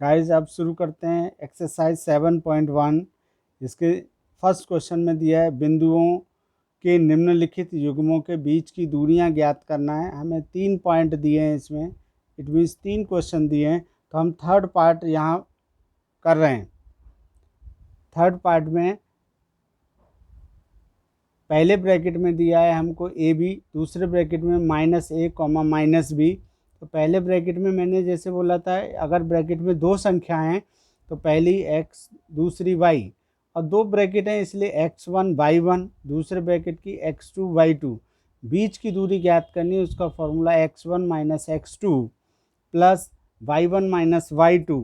Guys अब शुरू करते हैं एक्सरसाइज 7.1। इसके फर्स्ट क्वेश्चन में दिया है बिंदुओं के निम्नलिखित युग्मों के बीच की दूरियां ज्ञात करना है। हमें 3 पॉइंट दिए हैं इसमें, इट मीन्स 3 क्वेश्चन दिए हैं, तो हम थर्ड पार्ट यहाँ कर रहे हैं। थर्ड पार्ट में पहले ब्रैकेट में दिया है हमको ए बी, दूसरे ब्रैकेट में -a, -b। तो पहले ब्रैकेट में मैंने जैसे बोला था, अगर ब्रैकेट में 2 संख्याएं हैं तो पहली x दूसरी y, और 2 ब्रैकेट हैं इसलिए x1 y1, दूसरे ब्रैकेट की x2 y2। बीच की दूरी ज्ञात करनी है, उसका formula x1 - x2 plus y1 - y2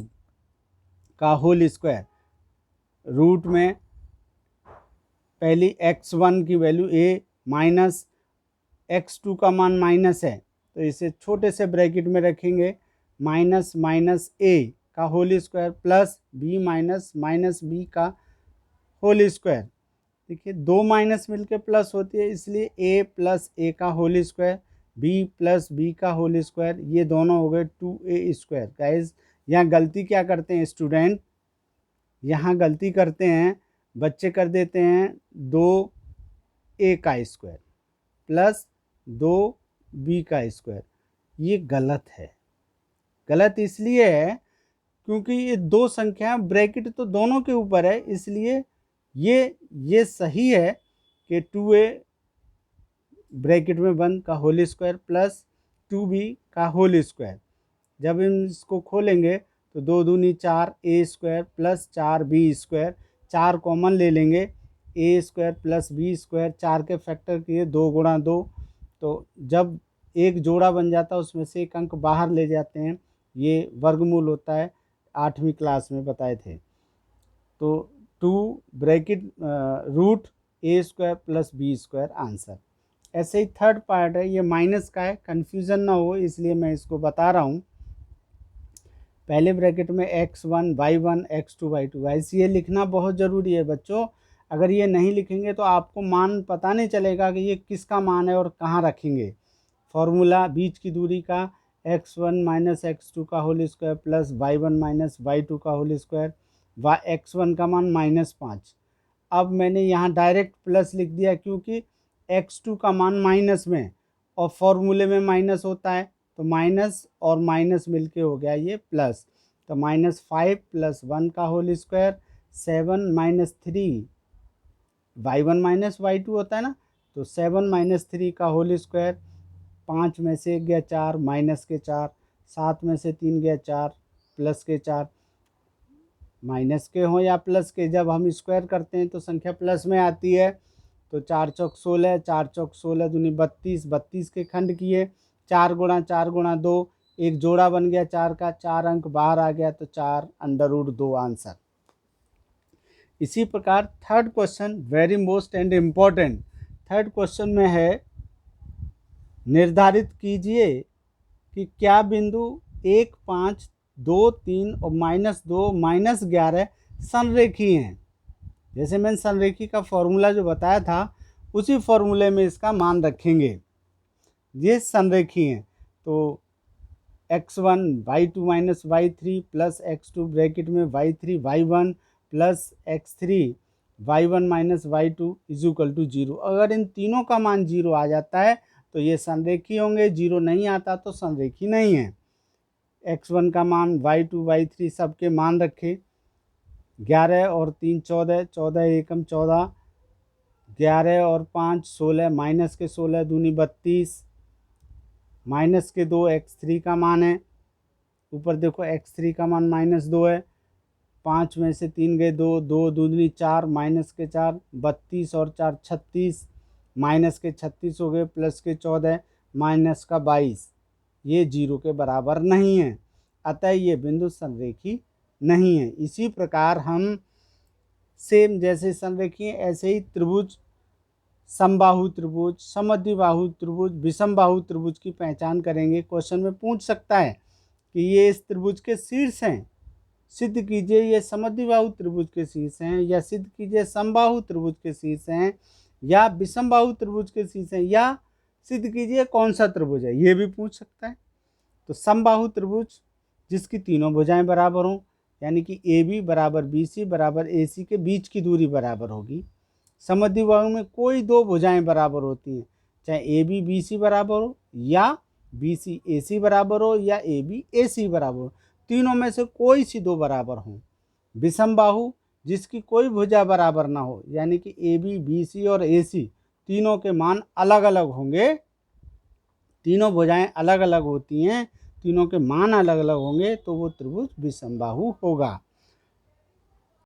का होल स्क्वायर। रूट में पहली x1 की वैल्यू a माइनस x2 का मान माइनस है, तो इसे छोटे से ब्रैकेट में रखेंगे, माइनस a का whole square plus b minus b का होल स्क्वायर। देखिए 2 माइनस मिलके प्लस होती है, इसलिए a प्लस a का whole square, b plus b का होल स्क्वायर, ये दोनों हो गए 2a स्क्वायर। गाइस यहाँ गलती क्या करते हैं स्टूडेंट, यहाँ गलती करते हैं बच्चे, कर देते हैं 2a का स्क्वायर प्लस 2b का स्क्वायर। ये गलत है। गलत इसलिए है क्योंकि ये 2 संख्या ब्रैकेट तो दोनों के ऊपर है, इसलिए ये सही है कि 2a ब्रैकेट में 1 का होल स्क्वायर प्लस 2b का होल स्क्वायर। जब हम इसको खोलेंगे तो 2 दूनी 4 a square plus 4b square, 4 common ले लेंगे, a square plus b square, 4 के फैक्टर किए 2 गुणा 2, तो जब एक जोड़ा बन जाता है उसमें से एक अंक बाहर ले जाते हैं, ये वर्गमूल होता है, 8वीं क्लास में बताए थे। तो 2 bracket root a square plus b square answer. ऐसे ही थर्ड पार्ट है, ये माइनस का है, कन्फ्यूज़न ना हो इसलिए मैं इसको बता रहा हूँ। पहले ब्रैकेट में x1 y1 x2 y2, ऐसे ये लिखना बहुत ज़रूरी है बच्चों। अगर ये नहीं लिखेंगे तो आपको मान पता नहीं चलेगा कि ये किसका मान है और कहाँ रखेंगे। फॉर्मूला बीच की दूरी का x1 - x2 का whole square plus y1 - y2 का होल स्क्वायर, x1 का मान -5। अब मैंने यहाँ डायरेक्ट प्लस लिख दिया क्योंकि x2 का मान माइनस में और फॉर्मूले में माइनस होता है, तो माइनस और माइनस मिलके हो गया ये प्लस। तो -5 + 1 का होल स्क्वायर, 7 - 3 y1 - y2 होता है ना, तो 7 - 3 का होल स्क्वायर, 5 में से 1 गया 4 माइनस के 4, 7 में से 3 गया 4 प्लस के 4। माइनस के हों या प्लस के, जब हम स्क्वायर करते हैं तो संख्या प्लस में आती है। तो 4 चौक 16, 4 चौक 16 दूनी 32, 32 के खंड किए, 4 गुणा 4 गुणा 2, एक जोड़ा बन गया 4 का, 4 अंक बाहर आ गया, तो 4√2 आंसर। इसी प्रकार third question very most and important. Third question में है, निर्धारित कीजिए कि क्या बिंदु 1, 5, 2, 3 और -2 -11 संरेखी हैं। जैसे मैंने संरेखी का फॉर्मूला जो बताया था उसी फॉर्मूले में इसका मान रखेंगे। ये संरेखी हैं, तो x1 y2 - y3 plus x2 bracket में y3 y1 plus x3 y1 - y2 = 0। अगर इन तीनों का मान 0 आ जाता है तो ये संरेखी होंगे, 0 नहीं आता तो संरेखी नहीं है। x1 का मान y2 y3 सबके मान रखे, 11 और 3 14, 14 एकम 14, 11 और 5 16, माइनस के 16 दूनी 32, माइनस के 2 x3 का मान है, ऊपर देखो x3 का मान -2 है, 5 में से 3 गए 2, 2 दूनी 4 माइनस के 4, 32 और 4 36, माइनस के 36 हो गए, प्लस के 14 माइनस का 22, ये 0 के बराबर नहीं है, अतः ये बिंदु संरेखी नहीं है। इसी प्रकार हम सेम जैसे संरेखी ऐसे ही त्रिभुज, समबाहु त्रिभुज, समद्विबाहु त्रिभुज, विषमबाहु त्रिभुज की पहचान करेंगे। क्वेश्चन में पूछ सकता है कि ये इस त्रिभुज के शीर्ष हैं, सिद्ध कीजिए ये समद्विबाहु त्रिभुज के शीर्ष हैं, या सिद्ध कीजिए समबाहु त्रिभुज के शीर्ष हैं, या विषमबाहु त्रिभुज के शीर्ष हैं, या सिद्ध कीजिए कौन सा त्रिभुज है, ये भी पूछ सकता है। तो समबाहु त्रिभुज जिसकी तीनों भुजाएं बराबर हों, यानी कि ए बी बराबर बी सी बराबर ए सी के बीच की दूरी बराबर होगी। समद्विबाहु में कोई दो भुजाएं बराबर होती हैं, चाहे ए बी सी बराबर हो या बी सी ए सी बराबर हो या ए बी ए सी बराबर हो, तीनों में से कोई सी दो बराबर हों। विषम बाहु जिसकी कोई भुजा बराबर ना हो, यानी कि ए बी सी और ए सी तीनों के मान अलग अलग होंगे, तीनों भुजाएं अलग अलग होती हैं, तीनों के मान अलग अलग होंगे, तो वो त्रिभुज विषम बाहु होगा।